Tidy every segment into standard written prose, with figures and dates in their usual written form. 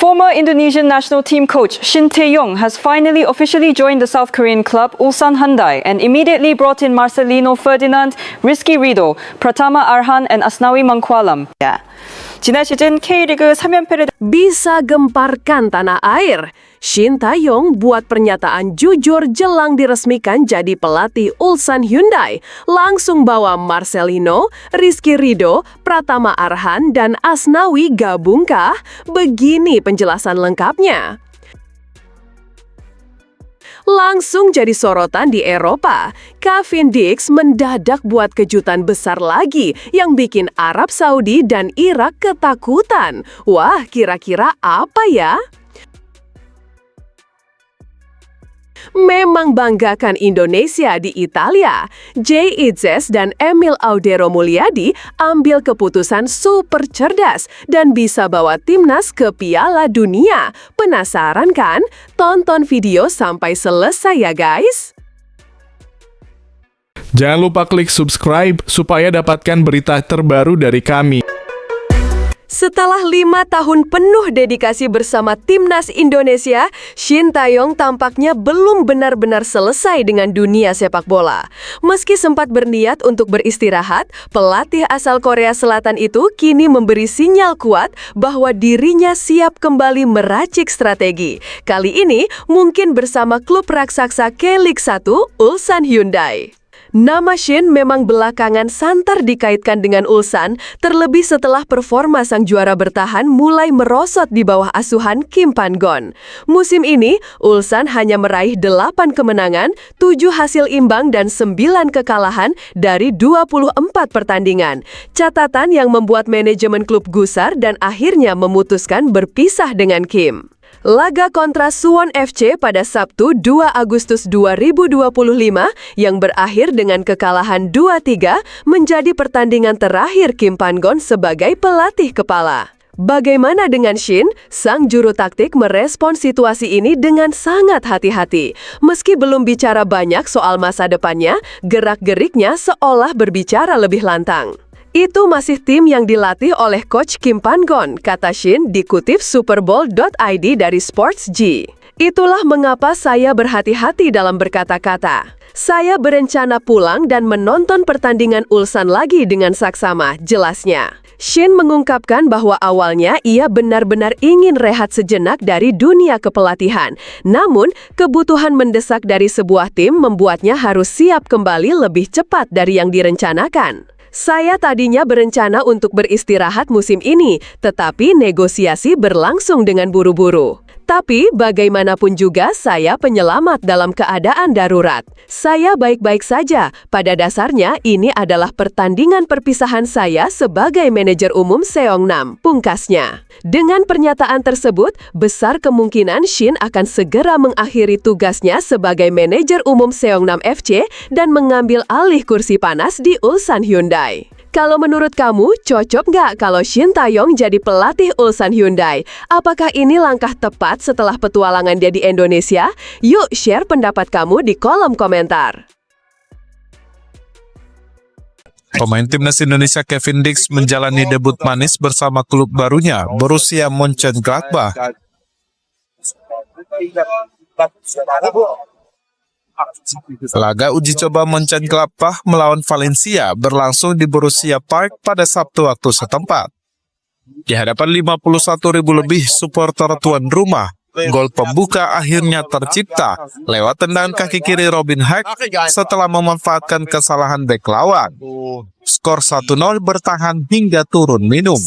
Former Indonesian national team coach Shin Tae-yong has finally officially joined the South Korean club Ulsan Hyundai and immediately brought in Marcelino Ferdinand, Rizky Ridho, Pratama Arhan and Asnawi Mangkualam. 지난 시즌 K-리그 3연패를 bisa gemparkan tanah air. Shin Tae-yong buat pernyataan jujur jelang diresmikan jadi pelatih Ulsan Hyundai. Langsung bawa Marcelino, Rizky Ridho, Pratama Arhan, dan Asnawi gabungkah? Begini penjelasan lengkapnya. Langsung jadi sorotan di Eropa. Kevin Dix mendadak buat kejutan besar lagi yang bikin Arab Saudi dan Irak ketakutan. Wah, kira-kira apa ya? Memang banggakan Indonesia di Italia. Jay Itzes dan Emil Audero Mulyadi ambil keputusan super cerdas dan bisa bawa timnas ke Piala Dunia. Penasaran kan? Tonton video sampai selesai ya guys. Jangan lupa klik subscribe supaya dapatkan berita terbaru dari kami. Setelah 5 tahun penuh dedikasi bersama timnas Indonesia, Shin Tae-yong tampaknya belum benar-benar selesai dengan dunia sepak bola. Meski sempat berniat untuk beristirahat, pelatih asal Korea Selatan itu kini memberi sinyal kuat bahwa dirinya siap kembali meracik strategi. Kali ini mungkin bersama klub raksasa K-League 1 Ulsan Hyundai. Nama Shin memang belakangan santer dikaitkan dengan Ulsan, terlebih setelah performa sang juara bertahan mulai merosot di bawah asuhan Kim Pan-gon. Musim ini, Ulsan hanya meraih 8 kemenangan, 7 hasil imbang dan 9 kekalahan dari 24 pertandingan. Catatan yang membuat manajemen klub gusar dan akhirnya memutuskan berpisah dengan Kim. Laga kontra Suwon FC pada Sabtu 2 Agustus 2025 yang berakhir dengan kekalahan 2-3 menjadi pertandingan terakhir Kim Pan-gon sebagai pelatih kepala. Bagaimana dengan Shin? Sang juru taktik merespon situasi ini dengan sangat hati-hati. Meski belum bicara banyak soal masa depannya, gerak-geriknya seolah berbicara lebih lantang. Itu masih tim yang dilatih oleh Coach Kim Pan-gon, kata Shin dikutip superbowl.id dari Sports.G. Itulah mengapa saya berhati-hati dalam berkata-kata. Saya berencana pulang dan menonton pertandingan Ulsan lagi dengan saksama, jelasnya. Shin mengungkapkan bahwa awalnya ia benar-benar ingin rehat sejenak dari dunia kepelatihan. Namun, kebutuhan mendesak dari sebuah tim membuatnya harus siap kembali lebih cepat dari yang direncanakan. Saya tadinya berencana untuk beristirahat musim ini, tetapi negosiasi berlangsung dengan buru-buru. Tapi bagaimanapun juga saya penyelamat dalam keadaan darurat. Saya baik-baik saja. Pada dasarnya ini adalah pertandingan perpisahan saya sebagai manajer umum Seongnam, pungkasnya. Dengan pernyataan tersebut, besar kemungkinan Shin akan segera mengakhiri tugasnya sebagai manajer umum Seongnam FC dan mengambil alih kursi panas di Ulsan Hyundai. Kalau menurut kamu, cocok nggak kalau Shin Tae-yong jadi pelatih Ulsan Hyundai? Apakah ini langkah tepat setelah petualangan dia di Indonesia? Yuk share pendapat kamu di kolom komentar. Pemain timnas Indonesia Kevin Dix menjalani debut manis bersama klub barunya, Borussia Mönchengladbach. Laga uji coba Mönchengladbach melawan Valencia berlangsung di Borussia Park pada Sabtu waktu setempat. Di hadapan 51.000 lebih supporter tuan rumah, gol pembuka akhirnya tercipta lewat tendangan kaki kiri Robin Hack setelah memanfaatkan kesalahan bek lawan. Skor 1-0 bertahan hingga turun minum.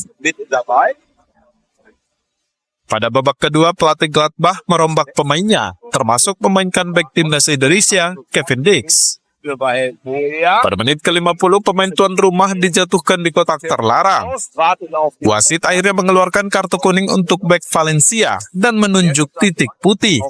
Pada babak kedua, pelatih Gladbach merombak pemainnya, termasuk memainkan bek timnas Indonesia, Kevin Dix. Pada menit ke-50, pemain tuan rumah dijatuhkan di kotak terlarang. Wasit akhirnya mengeluarkan kartu kuning untuk bek Valencia dan menunjuk titik putih.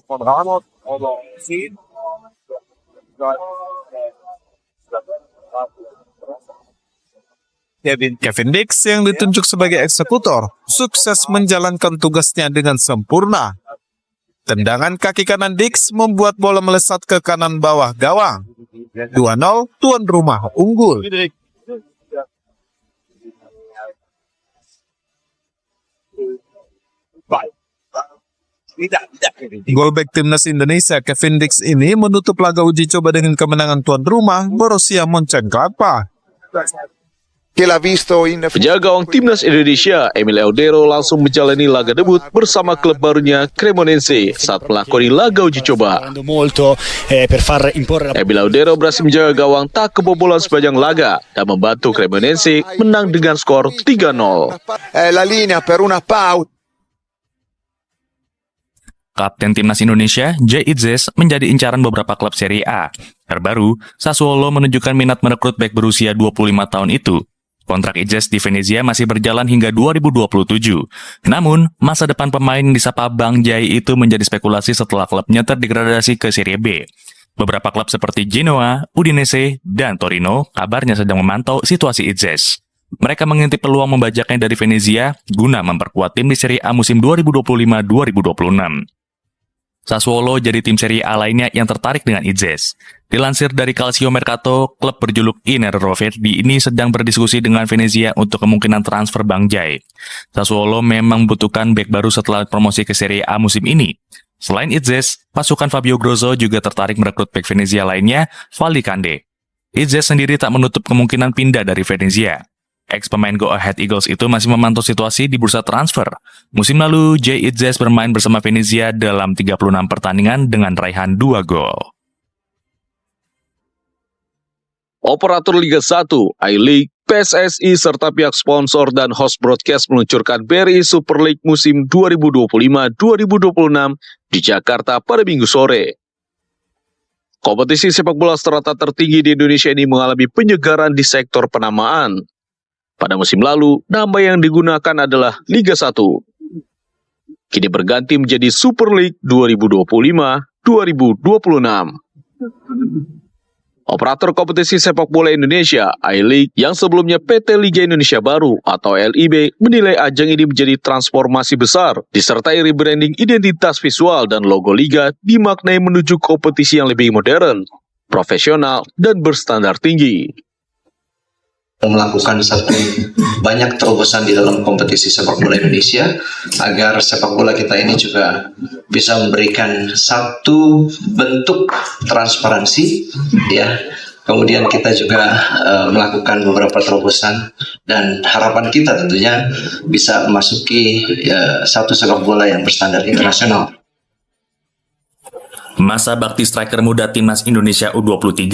Kevin Dix yang ditunjuk sebagai eksekutor sukses menjalankan tugasnya dengan sempurna. Tendangan kaki kanan Dix membuat bola melesat ke kanan bawah gawang. 2-0 tuan rumah unggul. Golbek Timnas Indonesia Kevin Dix ini menutup laga uji coba dengan kemenangan tuan rumah Borussia Mönchengladbach. Penjaga gawang Timnas Indonesia, Emil Eudero langsung menjalani laga debut bersama klub barunya Cremonense saat melakoni laga uji coba. Emil Eudero berhasil menjaga gawang tak kebobolan sepanjang laga dan membantu Cremonense menang dengan skor 3-0. Kapten Timnas Indonesia, Jay Itzes, menjadi incaran beberapa klub Serie A. Terbaru, Sassuolo menunjukkan minat merekrut bek berusia 25 tahun itu. Kontrak Itzes di Venezia masih berjalan hingga 2027. Namun, masa depan pemain yang disapa Bang Jay itu menjadi spekulasi setelah klubnya terdegradasi ke Serie B. Beberapa klub seperti Genoa, Udinese, dan Torino kabarnya sedang memantau situasi Itzes. Mereka mengintip peluang membajaknya dari Venezia guna memperkuat tim di Serie A musim 2025-2026. Sassuolo jadi tim Serie A lainnya yang tertarik dengan Itzes. Dilansir dari Calcio Mercato, klub berjuluk I Nerazzurri ini sedang berdiskusi dengan Venezia untuk kemungkinan transfer Bang Jay. Sassuolo memang membutuhkan bek baru setelah promosi ke Serie A musim ini. Selain Itzes, pasukan Fabio Grosso juga tertarik merekrut bek Venezia lainnya, Valdi Kande. Itzes sendiri tak menutup kemungkinan pindah dari Venezia. Ex-pemain Go Ahead Eagles itu masih memantau situasi di bursa transfer. Musim lalu, Jay Itzes bermain bersama Venezia dalam 36 pertandingan dengan raihan 2 gol. Operator Liga 1, I-League, PSSI serta pihak sponsor dan host broadcast meluncurkan BRI Super League musim 2025-2026 di Jakarta pada Minggu sore. Kompetisi sepak bola strata tertinggi di Indonesia ini mengalami penyegaran di sektor penamaan. Pada musim lalu, nama yang digunakan adalah Liga 1. Kini berganti menjadi Super League 2025-2026. Operator kompetisi sepak bola Indonesia, I-League, yang sebelumnya PT Liga Indonesia Baru atau LIB, menilai ajang ini menjadi transformasi besar, disertai rebranding identitas visual dan logo Liga dimaknai menuju kompetisi yang lebih modern, profesional, dan berstandar tinggi. Melakukan banyak terobosan di dalam kompetisi sepak bola Indonesia agar sepak bola kita ini juga bisa memberikan satu bentuk transparansi, ya. Kemudian kita juga melakukan beberapa terobosan dan harapan kita tentunya bisa memasuki satu sepak bola yang berstandar internasional. Masa bakti striker muda Timnas Indonesia U23,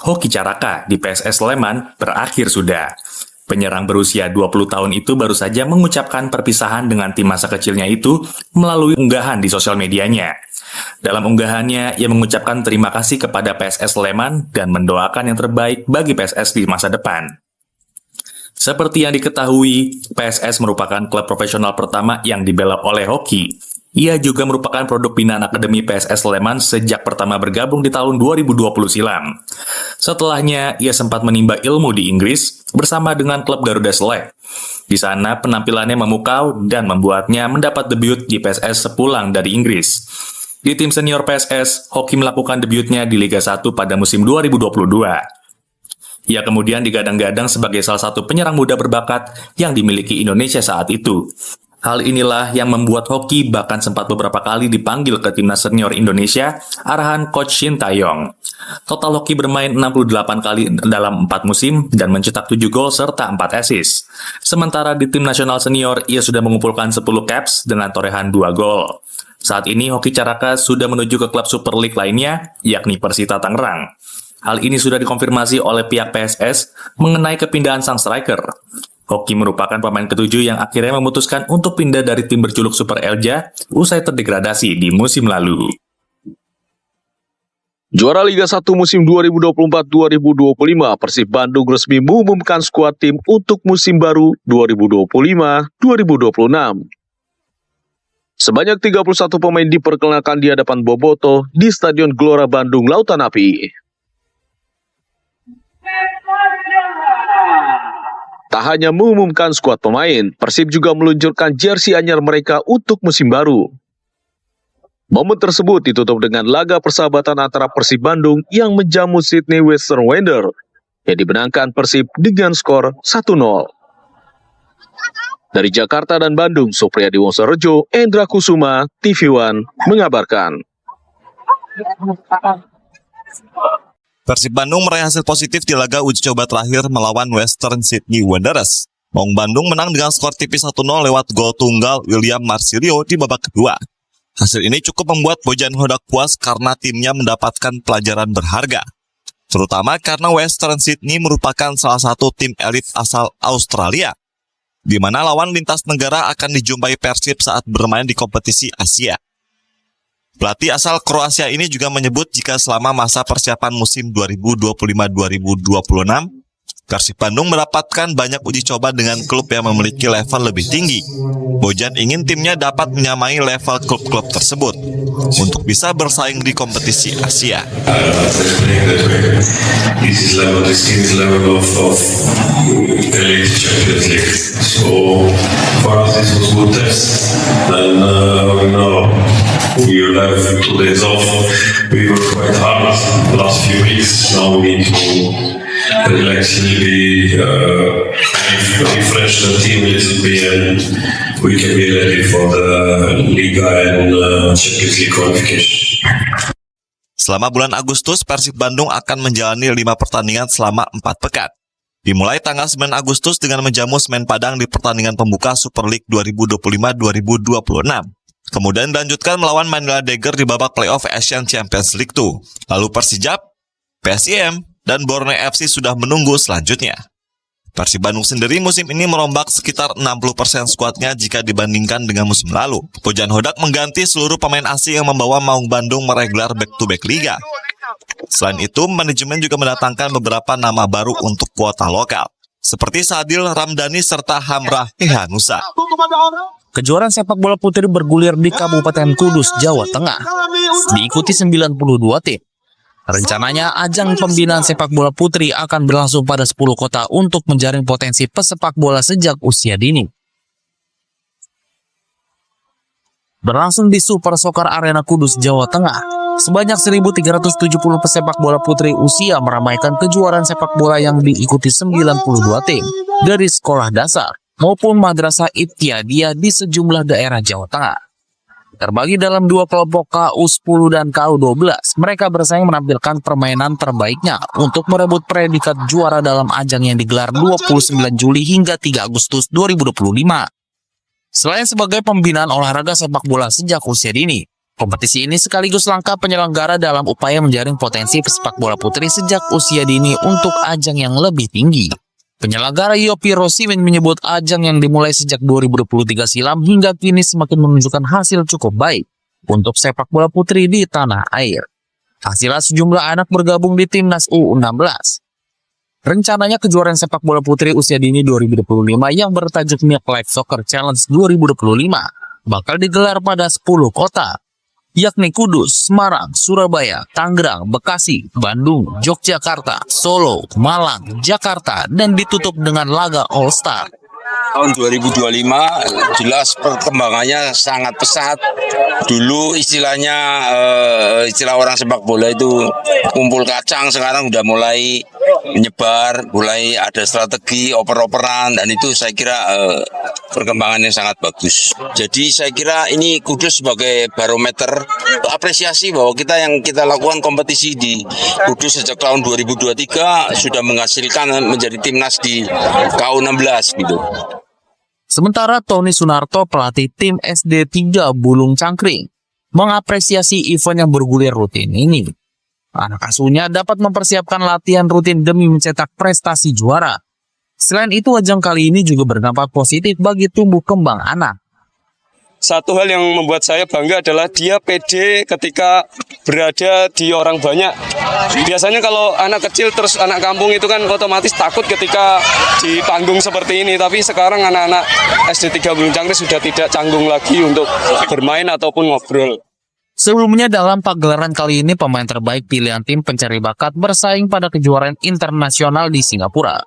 Hoki Caraka di PSS Sleman berakhir sudah. Penyerang berusia 20 tahun itu baru saja mengucapkan perpisahan dengan tim masa kecilnya itu melalui unggahan di sosial medianya. Dalam unggahannya, ia mengucapkan terima kasih kepada PSS Sleman dan mendoakan yang terbaik bagi PSS di masa depan. Seperti yang diketahui, PSS merupakan klub profesional pertama yang dibela oleh Hoki. Ia juga merupakan produk binaan Akademi PSS Sleman sejak pertama bergabung di tahun 2020 silam. Setelahnya, ia sempat menimba ilmu di Inggris bersama dengan klub Garuda Select. Di sana, penampilannya memukau dan membuatnya mendapat debut di PSS sepulang dari Inggris. Di tim senior PSS, Hoki melakukan debutnya di Liga 1 pada musim 2022. Ia kemudian digadang-gadang sebagai salah satu penyerang muda berbakat yang dimiliki Indonesia saat itu. Hal inilah yang membuat Hoki bahkan sempat beberapa kali dipanggil ke timnas senior Indonesia, arahan Coach Shin Tae-yong. Total Hoki bermain 68 kali dalam 4 musim dan mencetak 7 gol serta 4 assist. Sementara di tim nasional senior, ia sudah mengumpulkan 10 caps dengan torehan 2 gol. Saat ini Hoki Caraka sudah menuju ke klub Super League lainnya, yakni Persita Tangerang. Hal ini sudah dikonfirmasi oleh pihak PSS mengenai kepindahan sang striker. Hoki merupakan pemain ketujuh yang akhirnya memutuskan untuk pindah dari tim berjuluk Super Elja usai terdegradasi di musim lalu. Juara Liga 1 musim 2024-2025, Persib Bandung resmi mengumumkan skuad tim untuk musim baru 2025-2026. Sebanyak 31 pemain diperkenalkan di hadapan Boboto di Stadion Gelora Bandung Lautan Api. Tak hanya mengumumkan skuad pemain, Persib juga meluncurkan jersey anyar mereka untuk musim baru. Momen tersebut ditutup dengan laga persahabatan antara Persib Bandung yang menjamu Sydney Western Wanderers yang dimenangkan Persib dengan skor 1-0. Dari Jakarta dan Bandung, Supriyadi Wonorejo, Endra Kusuma, TV One mengabarkan. Persib Bandung meraih hasil positif di laga uji coba terakhir melawan Western Sydney Wanderers. Maung Bandung menang dengan skor tipis 1-0 lewat gol tunggal William Marsilio di babak kedua. Hasil ini cukup membuat Bojan Hodak puas karena timnya mendapatkan pelajaran berharga. Terutama karena Western Sydney merupakan salah satu tim elit asal Australia, di mana lawan lintas negara akan dijumpai Persib saat bermain di kompetisi Asia. Pelatih asal Kroasia ini juga menyebut jika selama masa persiapan musim 2025-2026, Persib Bandung mendapatkan banyak uji coba dengan klub yang memiliki level lebih tinggi. Bojan ingin timnya dapat menyamai level klub-klub tersebut untuk bisa bersaing di kompetisi Asia. This team is level of elite Champions League. So for us this was good test. And now we will have 2 days off. We worked quite hard the last few weeks. Now we need to relax a little bit, refresh the team a little bit, and we can be ready for the Liga and Champions League qualification. Selama bulan Agustus, Persib Bandung akan menjalani 5 pertandingan selama 4 pekan. Dimulai tanggal 9 Agustus dengan menjamu Semen Padang di pertandingan pembuka Super League 2025-2026. Kemudian dilanjutkan melawan Manila Dagger di babak playoff Asian Champions League 2. Lalu Persijap, PSIM, dan Borneo FC sudah menunggu selanjutnya. Persib Bandung sendiri musim ini merombak sekitar 60% skuadnya jika dibandingkan dengan musim lalu. Bojan Hodak mengganti seluruh pemain asing yang membawa Maung Bandung meraih gelar back-to-back liga. Selain itu, manajemen juga mendatangkan beberapa nama baru untuk kuota lokal, seperti Sadil Ramdhani serta Hamrah Hehanusa. Kejuaraan sepak bola putri bergulir di Kabupaten Kudus, Jawa Tengah. Diikuti 92 tim. Rencananya, ajang pembinaan sepak bola putri akan berlangsung pada 10 kota untuk menjaring potensi pesepak bola sejak usia dini. Berlangsung di Super Soccer Arena Kudus, Jawa Tengah, sebanyak 1.370 pesepak bola putri usia meramaikan kejuaraan sepak bola yang diikuti 92 tim dari sekolah dasar maupun madrasah ibtidaiyah di sejumlah daerah Jawa Tengah. Terbagi dalam 2 kelompok KU10 dan KU12, mereka bersaing menampilkan permainan terbaiknya untuk merebut predikat juara dalam ajang yang digelar 29 Juli hingga 3 Agustus 2025. Selain sebagai pembinaan olahraga sepak bola sejak usia dini, kompetisi ini sekaligus langkah penyelenggara dalam upaya menjaring potensi pesepak bola putri sejak usia dini untuk ajang yang lebih tinggi. Penyelenggara Yopi Rosimin menyebut ajang yang dimulai sejak 2023 silam hingga kini semakin menunjukkan hasil cukup baik untuk sepak bola putri di tanah air. Hasilnya sejumlah anak bergabung di timnas U16. Rencananya kejuaraan sepak bola putri usia dini 2025 yang bertajuk Milk Life Soccer Challenge 2025 bakal digelar pada 10 kota, yakni Kudus, Semarang, Surabaya, Tangerang, Bekasi, Bandung, Yogyakarta, Solo, Malang, Jakarta, dan ditutup dengan laga All Star. Tahun 2025 jelas perkembangannya sangat pesat. Dulu istilahnya istilah orang sepak bola itu kumpul kacang, sekarang udah mulai menyebar, mulai ada strategi oper-operan, dan itu saya kira perkembangannya sangat bagus. Jadi saya kira ini Kudus sebagai barometer apresiasi bahwa kita lakukan kompetisi di Kudus sejak tahun 2023 sudah menghasilkan menjadi timnas di KU16 gitu. Sementara Tony Sunarto, pelatih tim SD 3 Bulung Cangkring, mengapresiasi event yang bergulir rutin ini. Anak asuhnya dapat mempersiapkan latihan rutin demi mencetak prestasi juara. Selain itu, ajang kali ini juga berdampak positif bagi tumbuh kembang anak. Satu hal yang membuat saya bangga adalah dia pede ketika berada di orang banyak. Biasanya kalau anak kecil terus anak kampung itu kan otomatis takut ketika di panggung seperti ini. Tapi sekarang anak-anak SD 3 Bulung Cangkring sudah tidak canggung lagi untuk bermain ataupun ngobrol. Sebelumnya dalam pagelaran kali ini pemain terbaik pilihan tim pencari bakat bersaing pada kejuaraan internasional di Singapura.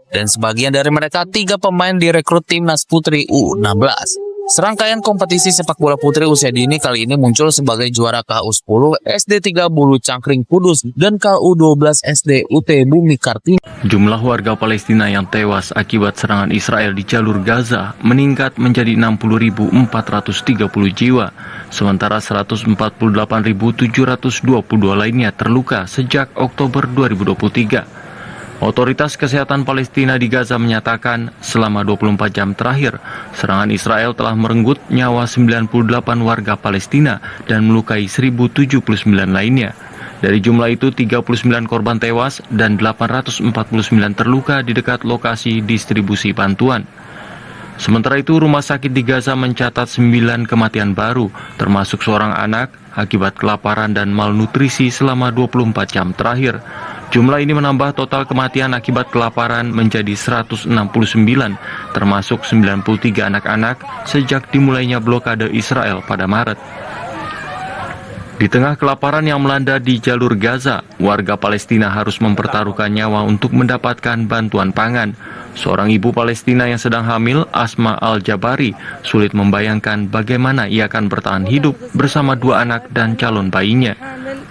Dan sebagian dari mereka 3 pemain direkrut timnas putri U16. Serangkaian kompetisi sepak bola putri usia dini kali ini muncul sebagai juara KU10 SD 3 Bulu Cangkring Kudus dan KU12 SD UT Bumi Kartini. Jumlah warga Palestina yang tewas akibat serangan Israel di jalur Gaza meningkat menjadi 60.430 jiwa, sementara 148.722 lainnya terluka sejak Oktober 2023. Otoritas Kesehatan Palestina di Gaza menyatakan selama 24 jam terakhir, serangan Israel telah merenggut nyawa 98 warga Palestina dan melukai 1.079 lainnya. Dari jumlah itu, 39 korban tewas dan 849 terluka di dekat lokasi distribusi bantuan. Sementara itu, rumah sakit di Gaza mencatat 9 kematian baru, termasuk seorang anak, akibat kelaparan dan malnutrisi selama 24 jam terakhir. Jumlah ini menambah total kematian akibat kelaparan menjadi 169, termasuk 93 anak-anak sejak dimulainya blokade Israel pada Maret. Di tengah kelaparan yang melanda di jalur Gaza, warga Palestina harus mempertaruhkan nyawa untuk mendapatkan bantuan pangan. Seorang ibu Palestina yang sedang hamil, Asma Al-Jabari, sulit membayangkan bagaimana ia akan bertahan hidup bersama 2 anak dan calon bayinya.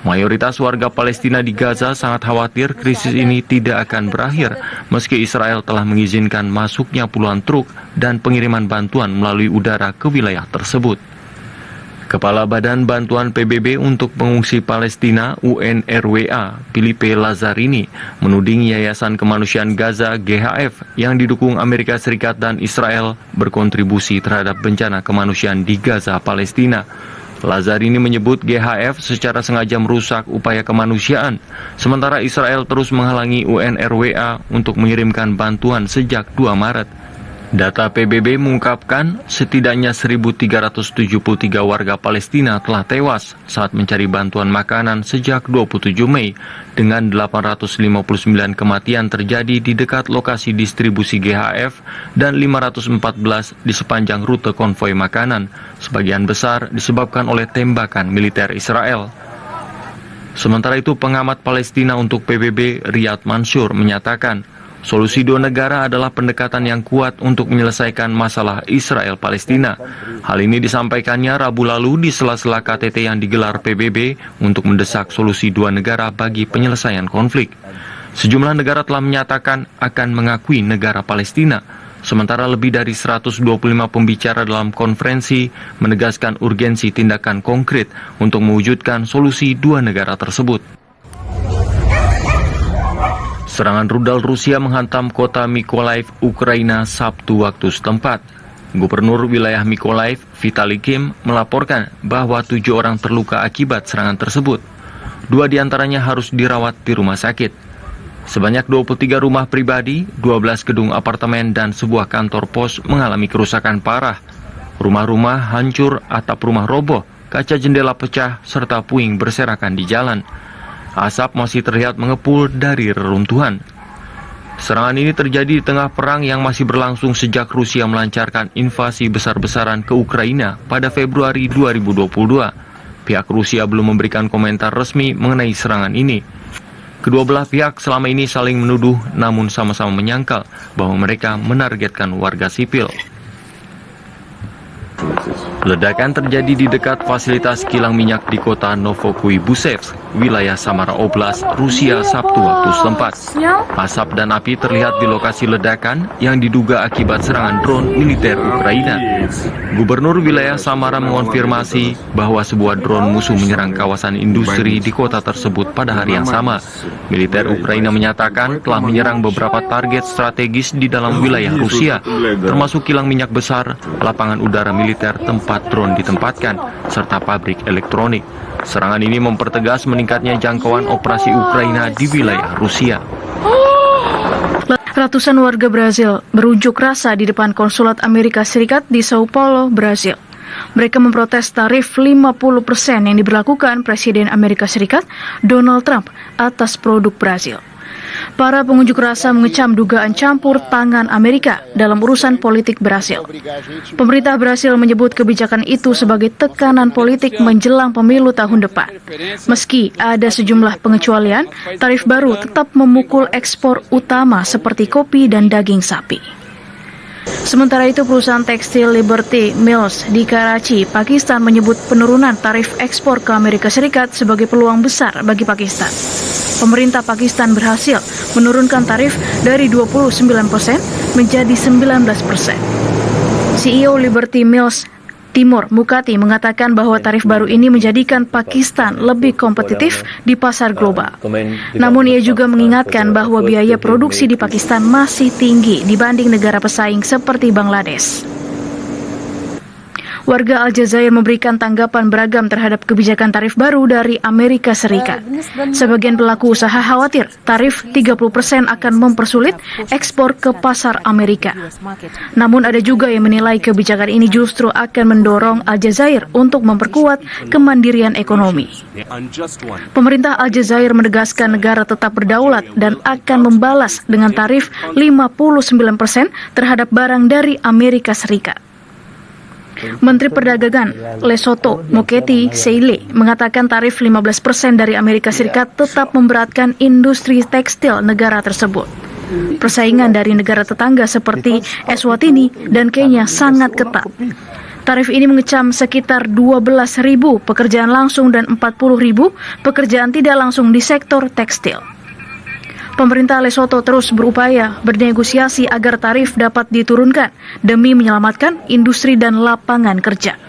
Mayoritas warga Palestina di Gaza sangat khawatir krisis ini tidak akan berakhir, meski Israel telah mengizinkan masuknya puluhan truk dan pengiriman bantuan melalui udara ke wilayah tersebut. Kepala Badan Bantuan PBB untuk Pengungsi Palestina UNRWA, Filipe Lazzarini, menuding Yayasan Kemanusiaan Gaza GHF yang didukung Amerika Serikat dan Israel berkontribusi terhadap bencana kemanusiaan di Gaza, Palestina. Lazzarini menyebut GHF secara sengaja merusak upaya kemanusiaan, sementara Israel terus menghalangi UNRWA untuk mengirimkan bantuan sejak 2 Maret. Data PBB mengungkapkan setidaknya 1.373 warga Palestina telah tewas saat mencari bantuan makanan sejak 27 Mei, dengan 859 kematian terjadi di dekat lokasi distribusi GHF dan 514 di sepanjang rute konvoi makanan, sebagian besar disebabkan oleh tembakan militer Israel. Sementara itu, pengamat Palestina untuk PBB Riyad Mansur menyatakan, solusi 2 negara adalah pendekatan yang kuat untuk menyelesaikan masalah Israel-Palestina. Hal ini disampaikannya Rabu lalu di sela-sela KTT yang digelar PBB untuk mendesak solusi 2 negara bagi penyelesaian konflik. Sejumlah negara telah menyatakan akan mengakui negara Palestina, sementara lebih dari 125 pembicara dalam konferensi menegaskan urgensi tindakan konkret untuk mewujudkan solusi 2 negara tersebut. Serangan rudal Rusia menghantam kota Mykolaiv, Ukraina, Sabtu waktu setempat. Gubernur wilayah Mykolaiv, Vitaly Kim, melaporkan bahwa 7 orang terluka akibat serangan tersebut. 2 diantaranya harus dirawat di rumah sakit. Sebanyak 23 rumah pribadi, 12 gedung apartemen, dan sebuah kantor pos mengalami kerusakan parah. Rumah-rumah hancur, atap rumah roboh, kaca jendela pecah, serta puing berserakan di jalan. Asap masih terlihat mengepul dari reruntuhan. Serangan ini terjadi di tengah perang yang masih berlangsung sejak Rusia melancarkan invasi besar-besaran ke Ukraina pada Februari 2022. Pihak Rusia belum memberikan komentar resmi mengenai serangan ini. Kedua belah pihak selama ini saling menuduh, namun sama-sama menyangkal bahwa mereka menargetkan warga sipil. Ledakan terjadi di dekat fasilitas kilang minyak di kota Novokuibusevsk, wilayah Samara Oblast, Rusia, Sabtu waktu setempat. Asap dan api terlihat di lokasi ledakan yang diduga akibat serangan drone militer Ukraina. Gubernur wilayah Samara mengonfirmasi bahwa sebuah drone musuh menyerang kawasan industri di kota tersebut pada hari yang sama. Militer Ukraina menyatakan telah menyerang beberapa target strategis di dalam wilayah Rusia, termasuk kilang minyak besar, lapangan udara militer tempat drone ditempatkan, serta pabrik elektronik. Serangan ini mempertegas meningkatnya jangkauan operasi Ukraina di wilayah Rusia. Ratusan warga Brazil berunjuk rasa di depan konsulat Amerika Serikat di Sao Paulo, Brazil. Mereka memprotes tarif 50% yang diberlakukan Presiden Amerika Serikat, Donald Trump, atas produk Brazil. Para pengunjuk rasa mengecam dugaan campur tangan Amerika dalam urusan politik Brasil. Pemerintah Brasil menyebut kebijakan itu sebagai tekanan politik menjelang pemilu tahun depan. Meski ada sejumlah pengecualian, tarif baru tetap memukul ekspor utama seperti kopi dan daging sapi. Sementara itu, perusahaan tekstil Liberty Mills di Karachi, Pakistan menyebut penurunan tarif ekspor ke Amerika Serikat sebagai peluang besar bagi Pakistan. Pemerintah Pakistan berhasil menurunkan tarif dari 29% menjadi 19%. CEO Liberty Mills Timur Mukati mengatakan bahwa tarif baru ini menjadikan Pakistan lebih kompetitif di pasar global. Namun ia juga mengingatkan bahwa biaya produksi di Pakistan masih tinggi dibanding negara pesaing seperti Bangladesh. Warga Aljazair memberikan tanggapan beragam terhadap kebijakan tarif baru dari Amerika Serikat. Sebagian pelaku usaha khawatir tarif 30% akan mempersulit ekspor ke pasar Amerika. Namun ada juga yang menilai kebijakan ini justru akan mendorong Aljazair untuk memperkuat kemandirian ekonomi. Pemerintah Aljazair menegaskan negara tetap berdaulat dan akan membalas dengan tarif 59% terhadap barang dari Amerika Serikat. Menteri Perdagangan Lesotho Moketi Seile mengatakan tarif 15% dari Amerika Serikat tetap memberatkan industri tekstil negara tersebut. Persaingan dari negara tetangga seperti Eswatini dan Kenya sangat ketat. Tarif ini mengecam sekitar 12.000 pekerjaan langsung dan 40.000 pekerjaan tidak langsung di sektor tekstil. Pemerintah Lesotho terus berupaya bernegosiasi agar tarif dapat diturunkan demi menyelamatkan industri dan lapangan kerja.